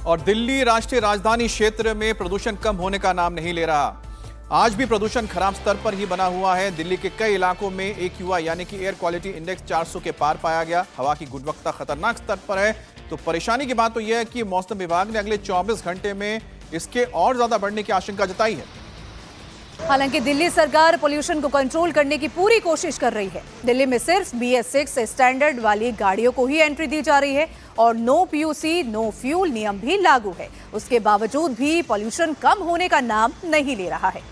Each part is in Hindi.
और दिल्ली राष्ट्रीय राजधानी क्षेत्र में प्रदूषण कम होने का नाम नहीं ले रहा। आज भी प्रदूषण खराब स्तर पर ही बना हुआ है। दिल्ली के कई इलाकों में AQI यानी कि एयर क्वालिटी इंडेक्स 400 के पार पाया गया। हवा की गुणवत्ता खतरनाक स्तर पर है। तो परेशानी की बात तो यह है कि मौसम विभाग ने अगले 24 घंटे में इसके और ज्यादा बढ़ने की आशंका जताई है। हालांकि दिल्ली सरकार पोल्यूशन को कंट्रोल करने की पूरी कोशिश कर रही है। दिल्ली में सिर्फ BS6 स्टैंडर्ड वाली गाड़ियों को ही एंट्री दी जा रही है और नो PUC नो फ्यूल नियम भी लागू है। उसके बावजूद भी पोल्यूशन कम होने का नाम नहीं ले रहा है।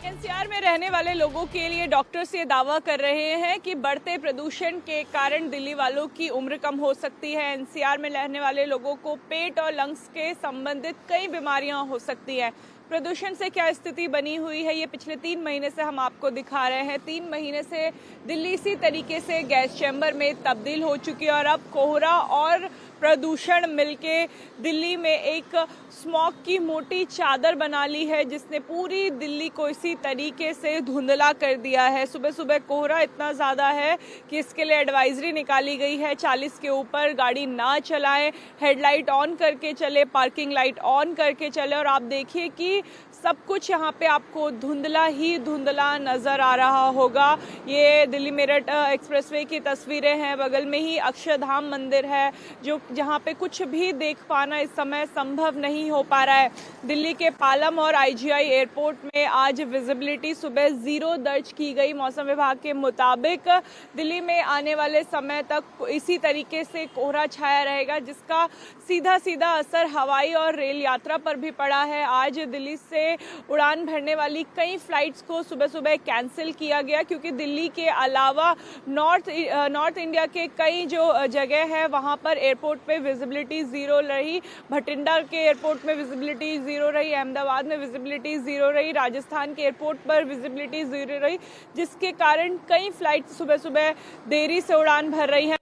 NCR में रहने वाले लोगों के लिए डॉक्टर्स ये दावा कर रहे हैं कि बढ़ते प्रदूषण के कारण दिल्ली वालों की उम्र कम हो सकती है। NCR में रहने वाले लोगों को पेट और लंग्स के संबंधित कई बीमारियां हो सकती है। प्रदूषण से क्या स्थिति बनी हुई है ये पिछले 3 महीने से हम आपको दिखा रहे हैं। 3 महीने से दिल्ली इसी तरीके से गैस चैम्बर में तब्दील हो चुकी है और अब कोहरा और प्रदूषण मिलके दिल्ली में एक स्मॉग की मोटी चादर बना ली है, जिसने पूरी दिल्ली को इसी तरीके से धुंधला कर दिया है। सुबह सुबह कोहरा इतना ज़्यादा है कि इसके लिए एडवाइजरी निकाली गई है। 40 के ऊपर गाड़ी ना चलाएं, हेडलाइट ऑन करके चले, पार्किंग लाइट ऑन करके चले। और आप देखिए कि सब कुछ यहाँ पे आपको धुंधला ही धुंधला नजर आ रहा होगा। ये दिल्ली मेरठ एक्सप्रेसवे की तस्वीरें हैं। बगल में ही अक्षरधाम मंदिर है, जो जहाँ पे कुछ भी देख पाना इस समय संभव नहीं हो पा रहा है। दिल्ली के पालम और IGI एयरपोर्ट में आज विजिबिलिटी सुबह 0 दर्ज की गई। मौसम विभाग के मुताबिक दिल्ली में आने वाले समय तक इसी तरीके से कोहरा छाया रहेगा, जिसका सीधा सीधा असर हवाई और रेल यात्रा पर भी पड़ा है। आज दिल्ली से उड़ान भरने वाली कई फ्लाइट्स को सुबह सुबह कैंसिल किया गया, क्योंकि दिल्ली के अलावा नॉर्थ इंडिया के कई जो जगह है वहां पर एयरपोर्ट पे विजिबिलिटी 0 रही। भटिंडा के एयरपोर्ट में विजिबिलिटी 0 रही, अहमदाबाद में विजिबिलिटी 0 रही, राजस्थान के एयरपोर्ट पर विजिबिलिटी 0 रही, जिसके कारण कई फ्लाइट सुबह सुबह देरी से उड़ान भर रही हैं।